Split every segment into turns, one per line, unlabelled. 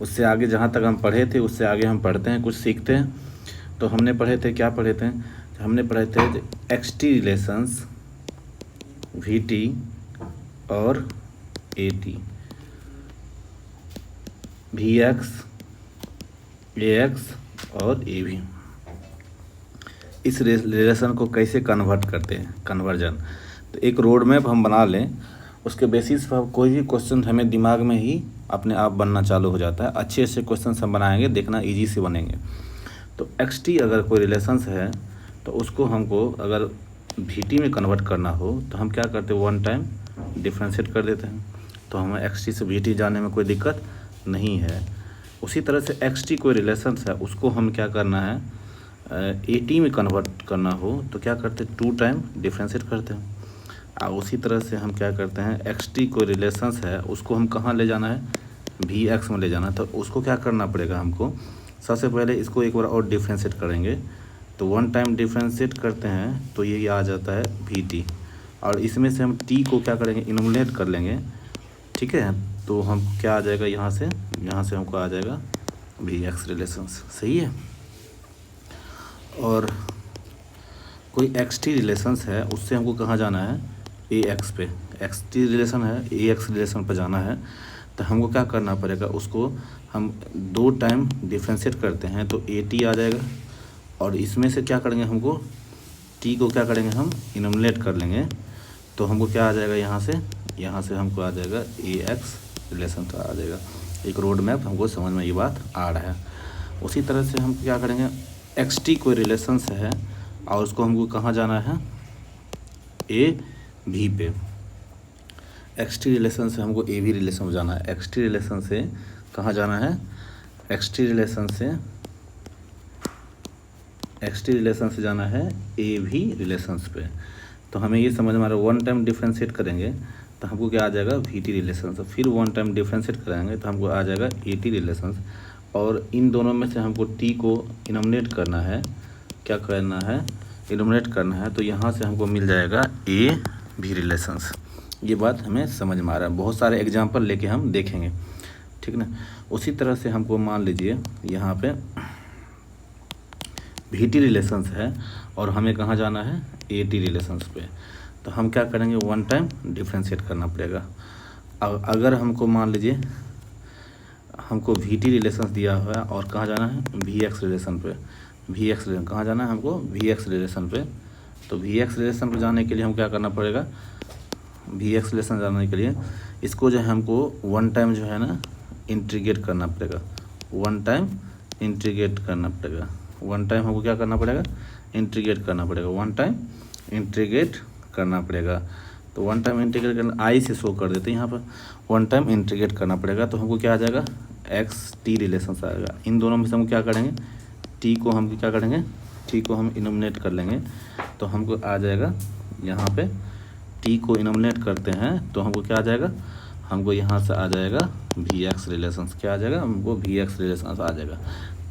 उससे आगे जहाँ तक हम पढ़े थे उससे आगे हम पढ़ते हैं, कुछ सीखते हैं। तो हमने पढ़े थे, क्या पढ़े थे, हमने पढ़े थे X T relations, V T और A T, V X, A X और ए वी। इस रिलेशन को कैसे कन्वर्ट करते हैं, कन्वर्जन। तो एक रोड मैप हम बना लें, उसके बेसिस पर कोई भी क्वेश्चन हमें दिमाग में ही अपने आप बनना चालू हो जाता है। अच्छे अच्छे क्वेश्चन हम बनाएंगे, देखना इजी से बनेंगे। तो एक्स टी अगर कोई रिलेशंस है तो उसको हमको अगर वी टी में कन्वर्ट करना हो तो हम क्या करते हैं, वन टाइम डिफ्रेंशिएट कर देते हैं। तो हमें एक्स टी से वी टी जाने में कोई दिक्कत नहीं है। उसी तरह से एक्स टी कोई रिलेशंस है, उसको हम क्या करना है, ए टी में कन्वर्ट करना हो तो क्या करते हैं, टू टाइम डिफ्रेंशिएट करते हैं। और उसी तरह से हम क्या करते हैं, एक्स टी कोई रिलेशंस है उसको हम कहाँ ले जाना है, वी एक्स में ले जाना है। तो उसको क्या करना पड़ेगा हमको, सबसे पहले इसको एक बार और डिफ्रेंशिएट करेंगे। तो वन टाइम डिफ्रेंशिएट करते हैं तो ये आ जाता है वी टी, और इसमें से हम टी को क्या करेंगे, इनोमिनेट कर लेंगे। ठीक है, तो हम क्या आ जाएगा, यहाँ से हमको आ जाएगा वी एक्स रिलेशंस। सही है। और कोई एक्स टी रिलेशंस है उससे हमको कहाँ जाना है, ए एक्स पे। एक्स टी रिलेशन है, ए एक्स रिलेशन पर जाना है। तो हमको क्या करना पड़ेगा, उसको हम दो टाइम डिफ्रेंशिएट करते हैं तो ए टी आ जाएगा, और इसमें से क्या करेंगे, हमको टी को क्या करेंगे, हम इनोमिनेट कर लेंगे। तो हमको क्या आ जाएगा, यहाँ से हमको आ जाएगा ए एक्स रिलेशन आ जाएगा। एक रोड मैप हमको समझ में ये बात आ रहा है। उसी तरह से हम क्या करेंगे, एक्स टी कोई रिलेशंस है और उसको हमको कहाँ जाना है, ए भी पे। एक्स टी रिलेशन से हमको ए भी रिलेशन में जाना है। एक्स टी रिलेशन से कहाँ जाना है, एक्स टी रिलेशन से जाना है ए भी रिलेशंस पे। तो हमें ये समझ में आ रहा है, वन टाइम डिफ्रेंशिएट करेंगे तो हमको क्या आ जाएगा, वी टी रिलेशंस। फिर वन टाइम डिफ्रेंशिएट करेंगे तो हमको आ जाएगा ए टी रिलेशंस। और इन दोनों में से हमको टी को इनोमिनेट करना है, क्या करना है, इनोमिनेट करना है। तो यहाँ से हमको मिल जाएगा ए भी रिलेशंस। ये बात हमें समझ में आ रहा है। बहुत सारे एग्जांपल लेके हम देखेंगे, ठीक ना। उसी तरह से हमको मान लीजिए यहाँ पे वी टी रिलेशंस है और हमें कहाँ जाना है, ए टी रिलेशंस पे। तो हम क्या करेंगे, वन टाइम डिफ्रेंशिएट करना पड़ेगा। अगर हमको मान लीजिए हमको वी टी रिलेशंस दिया हुआ है और कहाँ जाना है, वी एक्स रिलेशन पे। वी एक्स रिलेशन कहाँ जाना है हमको, वी एक्स रिलेशन पे। तो वी एक्स रिलेशन पे जाने के लिए हम क्या करना पड़ेगा, वी एक्स रिलेशन जाने के लिए इसको जो है हमको वन टाइम जो है ना इंटीग्रेट करना पड़ेगा। वन टाइम इंटीग्रेट करना पड़ेगा। वन टाइम हमको क्या करना पड़ेगा, इंटीग्रेट करना पड़ेगा। वन टाइम इंटीग्रेट करना पड़ेगा। तो वन टाइम इंटीग्रेट करना, आई से शो कर देते हैं यहाँ पर, वन टाइम इंटीग्रेट करना पड़ेगा। तो हमको क्या आ जाएगा, एक्स टी रिलेशन आएगा। इन दोनों में से हम क्या करेंगे, टी को हम क्या करेंगे, टी को हम इनोमिनेट कर लेंगे। तो हमको आ जाएगा यहाँ पे, टी को इनोमिनेट करते हैं तो हमको क्या आ जाएगा, हमको यहाँ से आ जाएगा वी एक्स रिलेशंस। क्या आ जाएगा, हमको वी एक्स रिलेशंस आ जाएगा।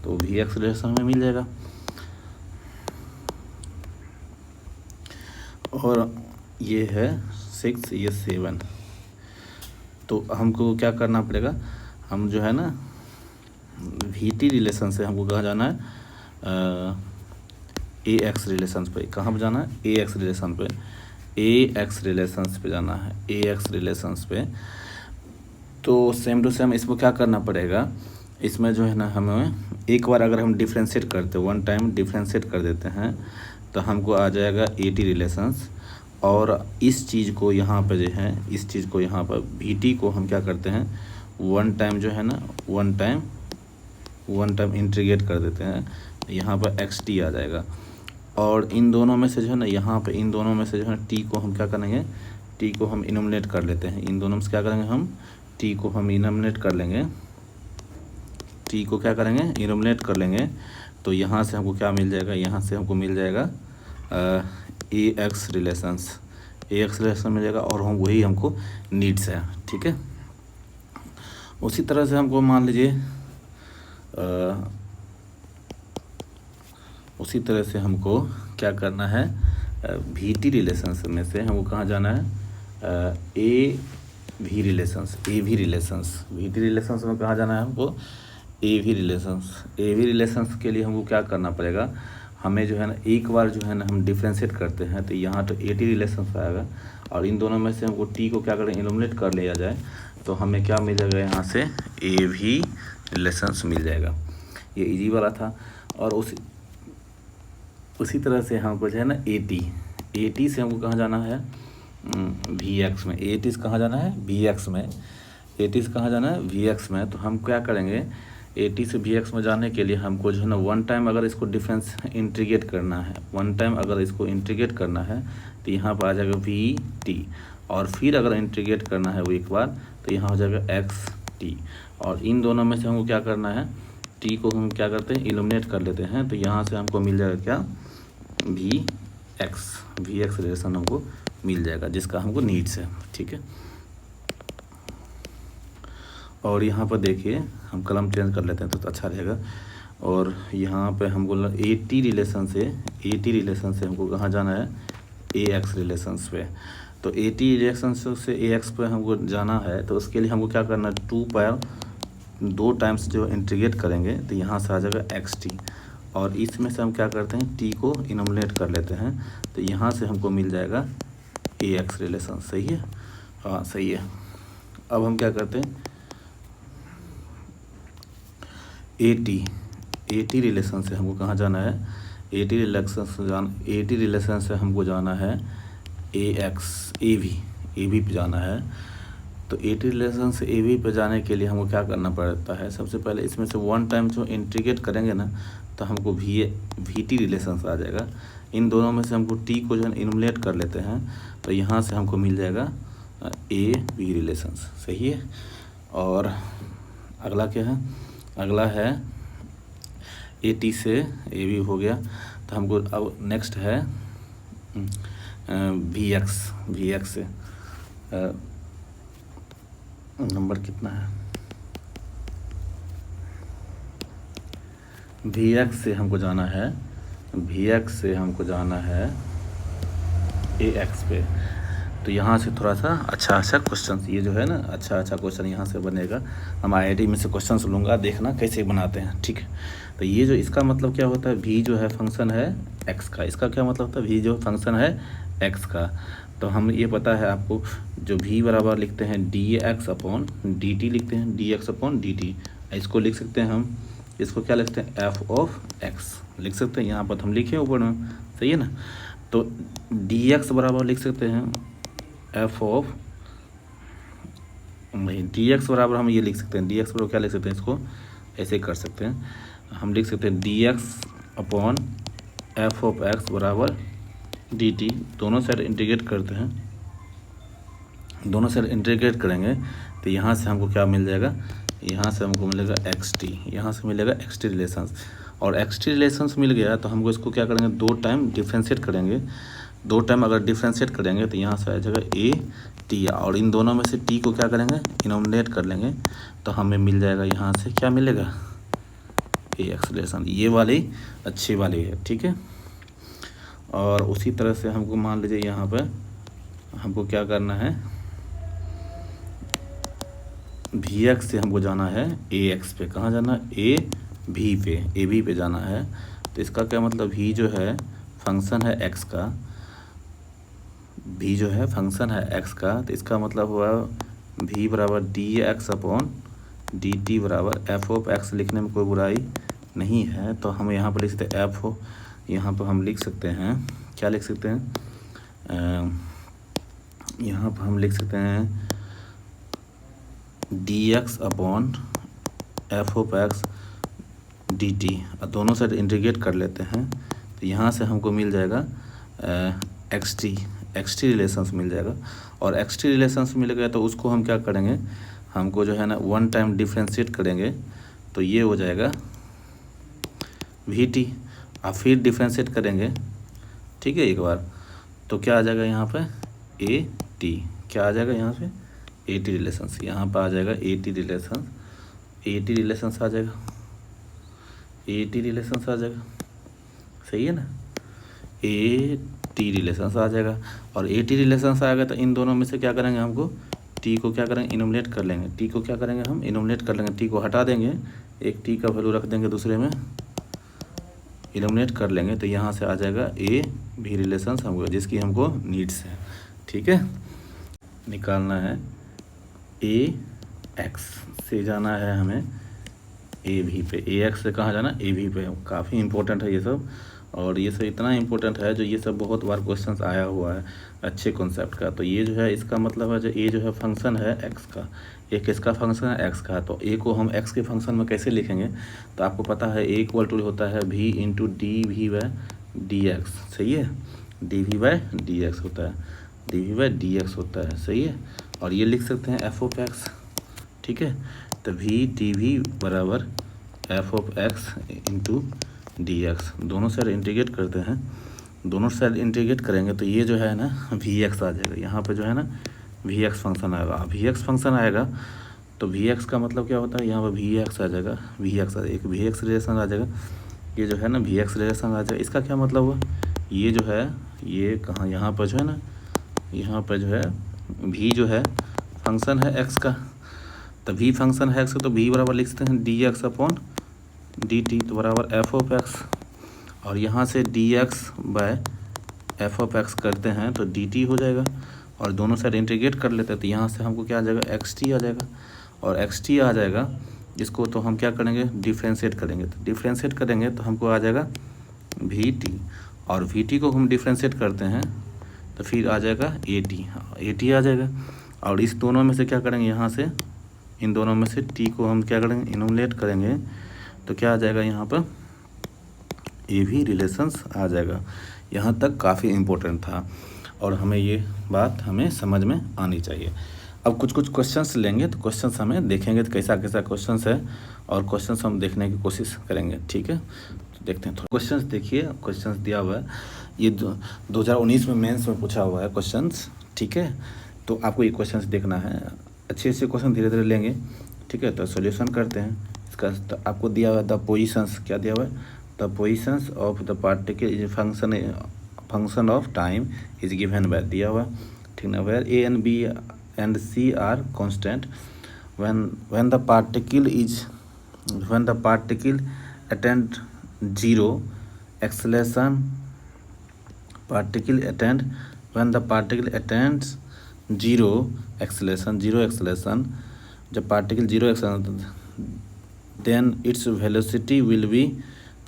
तो वी एक्स रिलेशन हमें मिल जाएगा। और ये है 6, ये 7। तो हमको क्या करना पड़ेगा, हम जो है ना वी टी रिलेशन से हमको कहाँ जाना है, ए एक्स रिलेशन पे। कहाँ पर जाना है, ए एक्स रिलेशन पे। ए एक्स रिलेशंस पे जाना है, ए एक्स रिलेशंस पे। तो सेम टू सेम इसको क्या करना पड़ेगा, इसमें जो है ना हमें एक बार अगर हम डिफ्रेंशिएट करते, वन टाइम डिफ्रेंशिएट कर देते हैं तो हमको आ जाएगा ए टी रिलेशंस। और इस चीज़ को यहाँ पे जो है, इस चीज़ को यहाँ पर वी टी को हम क्या करते हैं, वन टाइम जो है ना, वन टाइम इंटीग्रेट कर देते हैं। यहाँ पर एक्स टी आ जाएगा। और इन दोनों में से जो है ना, यहाँ पे इन दोनों में से जो है टी को हम क्या करेंगे, टी को हम इनोमिनेट कर लेते हैं। इन दोनों में से क्या करेंगे, हम टी को हम इनोमिनेट कर लेंगे। टी को क्या करेंगे, इनोमिनेट कर लेंगे। तो यहाँ से हमको क्या मिल जाएगा, यहाँ से हमको मिल जाएगा ए एक्स रिलेशंस। ए एक्स रिलेशन मिल जाएगा और हम वही हमको नीड्स है, ठीक है। उसी तरह से हमको मान लीजिए उसी तरह से हमको क्या करना है, वी टी रिलेशंस में से हमको कहाँ जाना है, A V relations, A V relations. V T relations में कहाँ जाना है हमको? A V relations. A V relations के लिए हमको क्या करना पड़ेगा? हमें जो है ना एक बार जो है ना हम डिफ्रेंशिएट करते हैं तो यहाँ तो ए टी रिलेशंस आएगा, और इन दोनों में से हमको टी को क्या करें? इलिमिनेट कर लिया जाए तो हमें क्या मिल जाएगा? यहाँ से ए वी रिलेशंस मिल जाएगा। ये इजी वाला था। और उसी तरह से हमको जो है ना ए टी से हमको कहाँ जाना है? वी एक्स में। ए टी से कहाँ जाना है? वी एक्स में। ए टी से कहाँ जाना है? वी एक्स में। तो हम क्या करेंगे? ए टी से वी एक्स में जाने के लिए हमको जो है ना वन टाइम अगर इसको डिफरेंस इंटीग्रेट करना है, वन टाइम अगर इसको इंटीग्रेट करना है तो यहाँ पर आ जाएगा वी टी, और फिर अगर इंटीग्रेट करना है वो एक बार तो यहाँ हो जाएगा एक्स टी। और इन दोनों में से हमको क्या करना है? टी को हम क्या करते हैं? इलिमिनेट कर लेते हैं। तो यहाँ से हमको मिल जाएगा क्या? वी एक्स रिलेशन हमको मिल जाएगा, जिसका हमको नीड्स है। ठीक है। और यहाँ पर देखिए हम कलम चेंज कर लेते हैं तो अच्छा रहेगा। और यहाँ पे हमको ए टी रिलेशन से हमको कहाँ जाना है? ए एक्स रिलेशंस पे। तो ए टी रिलेशन से ए एक्स पे हमको जाना है तो उसके लिए हमको क्या करना है? 2 पर 2 टाइम्स जो इंटीग्रेट करेंगे तो यहाँ से आ जाएगा एक्स टी, और इसमें से हम क्या करते हैं? टी को इनोमिनेट कर लेते हैं तो यहाँ से हमको मिल जाएगा ए एक्स रिलेशन। सही है? हाँ सही है। अब हम क्या करते हैं? ए टी रिलेशन से हमको कहाँ जाना है? ए टी रिलेशन से हमको जाना है ए वी पे जाना है। तो ए टी रिलेशन से ए वी पे जाने के लिए हमको क्या करना पड़ता है? सबसे पहले इसमें से वन टाइम जो इंटीग्रेट करेंगे ना तो हमको वी टी रिलेशन आ जाएगा। इन दोनों में से हमको टी को जो है इनोमिनेट कर लेते हैं तो यहाँ से हमको मिल जाएगा ए वी रिलेशन। सही है। और अगला क्या है? अगला है ए टी से ए वी हो गया। तो हमको अब नेक्स्ट है वी एक्स से नंबर कितना है? वी एक्स से हमको जाना है ए एक्स पे। तो यहाँ से थोड़ा सा अच्छा क्वेश्चन, ये जो है ना अच्छा क्वेश्चन यहाँ से बनेगा। हम आईआईटी में से क्वेश्चन लूँगा, देखना कैसे बनाते हैं। ठीक है। तो ये जो इसका मतलब क्या होता है? वी जो है फंक्शन है एक्स का। इसका क्या मतलब होता है? वी जो फंक्शन है एक्स का। तो हम ये पता है आपको, जो वी बराबर लिखते हैं D X upon D T लिखते हैं, D X upon D T. इसको लिख सकते हैं हम, इसको क्या लिखते हैं? एफ ऑफ एक्स लिख सकते हैं। यहाँ पर हम लिखे ऊपर में, सही है ना। तो डी एक्स बराबर लिख सकते हैं एफ ऑफ, डी एक्स बराबर हम ये लिख सकते हैं, डी एक्स बराबर क्या लिख सकते हैं? इसको ऐसे कर सकते हैं, हम लिख सकते हैं D X upon F of x बराबर डी टी। दोनों साइड इंटीग्रेट करते हैं, दोनों साइड इंटीग्रेट करेंगे तो यहाँ से हमको क्या मिल जाएगा? यहाँ से हमको मिलेगा एक्स टी, यहाँ से मिलेगा एक्स टी रिलेशंस। और एक्स टी रिलेशंस मिल गया तो हमको इसको क्या करेंगे? 2 टाइम डिफ्रेंशिएट करेंगे। 2 टाइम अगर डिफ्रेंशिएट करेंगे तो यहाँ से आ जाएगा ए टी, और इन दोनों में से टी को क्या करेंगे? इनोमिनेट कर लेंगे तो हमें मिल जाएगा यहाँ से क्या मिलेगा? ए एक्स रिलेशन। ये वाली अच्छी वाली है। ठीक है। और उसी तरह से हमको मान लीजिए यहाँ पर हमको क्या करना है? वी एक्स से हमको जाना है ए एक्स पे। कहाँ जाना है? ए वी पे जाना है। तो इसका क्या मतलब? वी जो है फंक्शन है एक्स का, वी जो है फंक्शन है एक्स का, तो इसका मतलब हुआ वी बराबर D X upon D T बराबर एफ ऑफ एक्स। लिखने में कोई बुराई नहीं है। तो हम यहाँ पर लिख सकते हैं एफ, यहाँ पर हम लिख सकते हैं, क्या लिख सकते हैं? यहाँ पर हम लिख सकते हैं D X upon F of x D T, और दोनों साइड इंटीग्रेट कर लेते हैं तो यहाँ से हमको मिल जाएगा एक्स टी रिलेशंस मिल जाएगा। और एक्स टी रिलेशंस मिल गया तो उसको हम क्या करेंगे? हमको जो है ना 1 टाइम डिफ्रेंशिएट करेंगे तो ये हो जाएगा वी टी, और फिर डिफ्रेंशिएट करेंगे, ठीक है, एक बार तो क्या आ जाएगा यहाँ पे? A T. क्या आ जाएगा यहाँ पे? A T relations. यहाँ पर आ जाएगा ए टी रिलेशंस आ जाएगा, ए टी रिलेशंस आ जाएगा। सही है ना? ए टी रिलेशंस आ जाएगा। और ए टी रिलेशंस आएगा तो इन दोनों में से क्या करेंगे? हमको टी को क्या करेंगे, इनोमिनेट कर लेंगे। टी को क्या करेंगे, हम इनोमिनेट कर लेंगे। टी को हटा देंगे, एक टी का वैल्यू रख देंगे, दूसरे में इनोमिनेट कर लेंगे, तो यहाँ से आ जाएगा ए भी रिलेशन हमको, जिसकी हमको नीड्स है। ठीक है, निकालना है ए एक्स से जाना है हमें ए भी पे। ए एक्स से कहाँ जाना, ए भी पे। काफ़ी इंपॉर्टेंट है ये सब, और ये सब इतना इंपॉर्टेंट है जो ये सब बहुत बार क्वेश्चंस आया हुआ है अच्छे कॉन्सेप्ट का। तो ये जो है इसका मतलब है जो ए जो है फंक्शन है एक्स का, ये किसका फंक्शन है, एक्स का। तो ए को हम एक्स के फंक्शन में कैसे लिखेंगे, तो आपको पता है ए इक्वल टू होता है V into D V by D X. सही है, D V by D X होता है, D V by D X होता है। सही है, और ये लिख सकते हैं एफ ऑफ एक्स। ठीक है, तो वी डी वी बराबर F of x into D x. दोनों साइड इंटीग्रेट करते हैं, दोनों साइड इंटीग्रेट करेंगे तो ये जो है ना वी एक्स आ जाएगा। यहाँ पे जो है ना वी एक्स फंक्शन आएगा। वी एक्स फंक्शन आएगा तो वी एक्स का मतलब क्या होता है, यहाँ पर वी एक्स आ जाएगा, वी एक्स एक वी एक्स रिलेशन आ जाएगा। ये जो है ना वी एक्स रिलेशन आ जाएगा। इसका क्या मतलब हुआ, ये जो है ये कहाँ, यहाँ पर जो है ना, यहाँ पर जो है वी जो है फंक्शन है एक्स का, तो वी फंक्शन है एक्स, तो वी बराबर लिख सकते हैं D X upon D T, तो बराबर एफ ऑफ एक्स। और यहाँ से D X by F of X करते हैं तो डी टी हो जाएगा, और दोनों साइड इंटीग्रेट कर लेते हैं तो यहाँ से हमको क्या आ जाएगा, एक्स टी आ जाएगा। और एक्स टी आ जाएगा, जिसको तो हम क्या करेंगे, डिफ्रेंशिएट करेंगे। तो डिफ्रेंशिएट करेंगे तो हमको आ जाएगा वी टी, और वी टी को हम डिफ्रेंशिएट करते हैं तो फिर आ जाएगा ए टी, ए टी आ जाएगा। और इस दोनों में से क्या करेंगे, यहाँ से इन दोनों में से टी को हम क्या करेंगे, इनोमिनेट करेंगे, तो क्या आ जाएगा यहाँ पर ए भी रिलेशंस आ जाएगा। यहाँ तक काफ़ी इम्पोर्टेंट था और हमें ये बात हमें समझ में आनी चाहिए। अब कुछ कुछ क्वेश्चंस लेंगे तो क्वेश्चंस हमें देखेंगे तो कैसा कैसा क्वेश्चंस है, और क्वेश्चंस हम देखने की कोशिश करेंगे। ठीक है, तो देखते हैं थोड़ा क्वेश्चंस। देखिए क्वेश्चंस दिया हुआ है, ये 2019 में मेंस में पूछा हुआ है क्वेश्चंस। ठीक है, तो आपको ये क्वेश्चंस देखना है, अच्छे अच्छे क्वेश्चन धीरे धीरे लेंगे। ठीक है, तो सोल्यूशन करते हैं इसका। तो आपको दिया हुआ है द पोजिशंस, क्या दिया हुआ है, the positions of the particle function of time is given by, दिया हुआ। ठीक ना, where A and B and C are constant when the particle attend zero acceleration, when the particle attends zero acceleration, जब particle zero acceleration, then its velocity will be,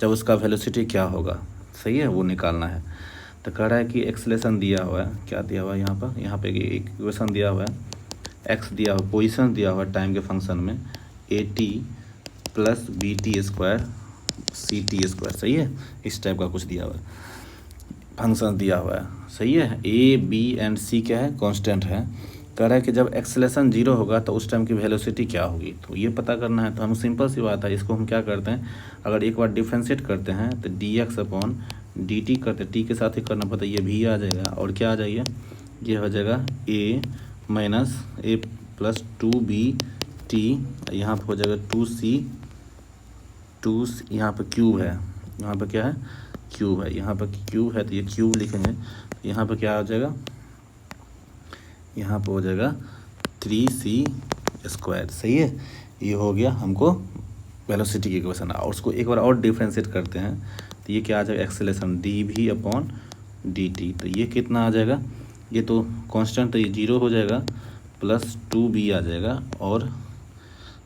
जब उसका velocity क्या होगा। सही है, वो निकालना है। तो कह रहा है कि एक्सेलरेशन दिया हुआ है, क्या दिया हुआ है यहाँ पे एक इक्वेशन दिया हुआ है, एक्स दिया हुआ, पोजीशन दिया हुआ है टाइम के फंक्शन में, A T plus B T square C T square. सही है, इस टाइप का कुछ दिया हुआ है, फंक्शन दिया हुआ है। सही है, ए बी एंड सी क्या है, कांस्टेंट है। कह रहा है कि जब एक्सेलरेशन जीरो होगा तो उस टाइम की वेलोसिटी क्या होगी, तो ये पता करना है। तो हम सिंपल सी बात है, इसको हम क्या करते हैं, अगर एक बार डिफ्रेंशिएट करते हैं तो D X upon D T करते, टी के साथ ही करना पड़ता है, ये भी आ जाएगा, और क्या आ जाएगा, ये हो जाएगा ए minus A plus to be T, यहाँ पर हो जाएगा टू सी, यहाँ पर क्यूब है, यहाँ पर क्या है, क्यूब है, यहाँ पर क्यूब है तो ये क्यूब लिखेंगे। यहाँ पर क्या हो जाएगा, यहाँ पर हो जाएगा 3c स्क्वायर। सही है, ये हो गया हमको वेलोसिटी की इक्वेशन। और उसको एक बार और डिफ्रेंशिएट करते हैं तो ये क्या आ जाएगा, acceleration D V upon D T. तो ये कितना आ जाएगा, ये तो कांस्टेंट, तो ये जीरो हो जाएगा, प्लस 2b आ जाएगा, और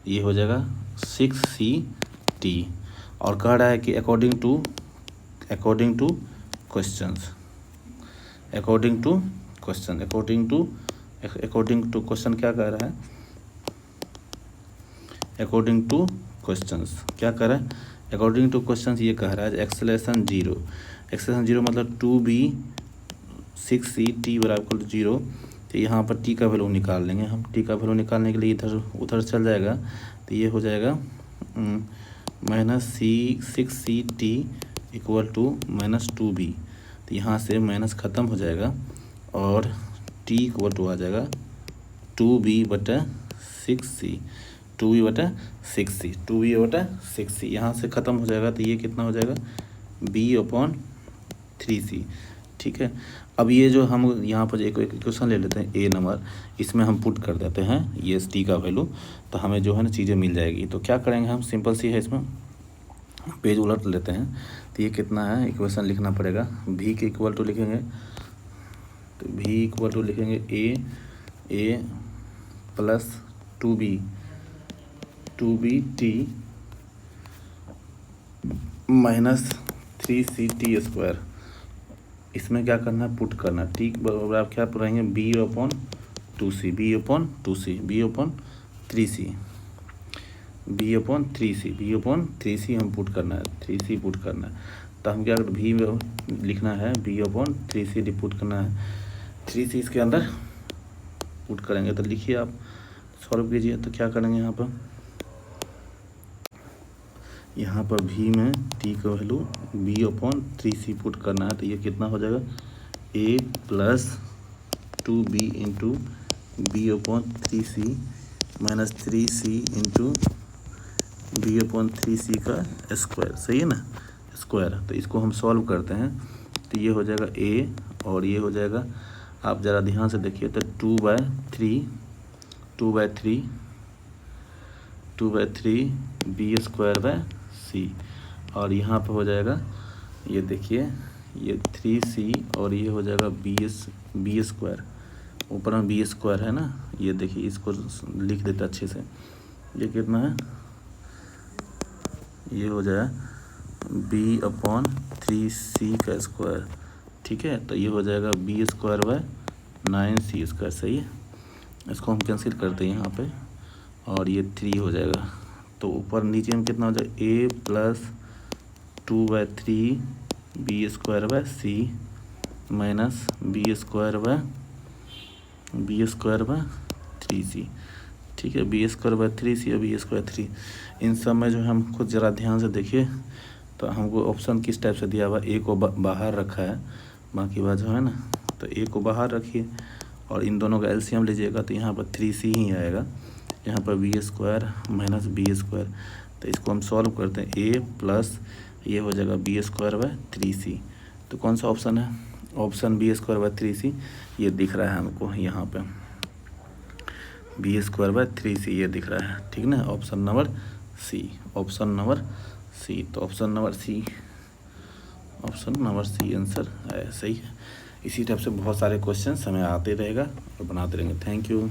ये हो जाएगा 6ct। और कह रहा है कि अकॉर्डिंग टू क्वेश्चन क्या कह रहा है, अकॉर्डिंग टू क्वेश्चंस क्या कह रहा है, अकॉर्डिंग टू क्वेश्चंस ये कह रहा है एक्सेलरेशन जीरो मतलब 2b 6ct बराबर 0। तो यहाँ पर टी का वैल्यू निकाल लेंगे हम। टी का वैल्यू निकालने के लिए इधर उधर चल जाएगा, तो ये हो जाएगा minus 6ct equal to minus 2b। तो यहाँ से माइनस ख़त्म हो जाएगा और टी इक्वल टू आ जाएगा 2b/6c, 2b/6c, यहाँ से ख़त्म हो जाएगा। तो ये कितना हो जाएगा, b/3c, ठीक है। अब ये जो हम यहाँ पर एक इक्वेशन ले लेते हैं ए नंबर, इसमें हम पुट कर देते हैं ये एस टी का वैल्यू, तो हमें जो है ना चीज़ें मिल जाएगी। तो क्या करेंगे हम, सिंपल सी है, इसमें पेज उलट लेते हैं। तो ये कितना है, इक्वेशन लिखना पड़ेगा। v के इक्वल टू लिखेंगे, तो v इक्वल टू लिखेंगे A plus 2b t minus 3ct square. इसमें क्या करना है, पुट करना है। ठीक बराबर आप क्या पढ़ेंगे, b upon 2c, b upon 3c, b upon 3c हम पुट करना है, 3c पुट करना है। तो हम क्या करें, v में लिखना है b अपॉन 3c पुट करना है, 3c इसके अंदर पुट करेंगे। तो लिखिए आप, सॉल्व कीजिए। तो क्या करेंगे यहाँ पर v में t का value b upon 3c put करना है। तो ये कितना हो जाएगा, a plus 2b into B upon 3c minus 3c into B upon 3c का स्क्वायर, सही है ना, स्क्वायर। तो इसको हम सॉल्व करते हैं। तो ये हो जाएगा a और ये हो जाएगा, आप ज़रा ध्यान से देखिए, तो 2/3 बी स्क्वायर बाय सी, और यहाँ पर हो जाएगा, ये देखिए, ये 3c और ये हो जाएगा बी स्क्वायर, ऊपर में बी स्क्वायर है ना, ये देखिए, इसको लिख देते अच्छे से। ये कितना है, ये हो जाएगा b अपॉन 3c का स्क्वायर, ठीक है। तो ये हो जाएगा B square bye 9c square, सही है। इसको हम कैंसिल करते हैं यहाँ पे, और ये 3 हो जाएगा। तो ऊपर नीचे में कितना हो जाएगा, a plus 2/3 B square by C minus B square by 3c, ठीक है। बी स्क्वायर बाय 3c और बी स्क्वायर 3, इन सब में जो हम खुद ज़रा ध्यान से देखिए। तो हमको ऑप्शन किस टाइप से दिया हुआ, ए को बाहर रखा है, बाकी बात जो है ना, तो ए को बाहर रखिए और इन दोनों का एलसीएम लीजिएगा। तो यहाँ पर 3c ही आएगा, यहाँ पर B square minus B square. तो इसको हम सॉल्व करते हैं, ए प्लस ये हो जाएगा बी स्क्वायर बाय 3c। तो कौन सा ऑप्शन है, option B square by 3c, ये दिख रहा है हमको यहाँ पे, बी स्क्वायर बाय 3c ये दिख रहा है, ठीक ना, ऑप्शन नंबर सी, तो ऑप्शन नंबर सी आंसर है, सही है। इसी टाइप से बहुत सारे क्वेश्चन हमें आते रहेगा और बनाते रहेंगे। Thank you.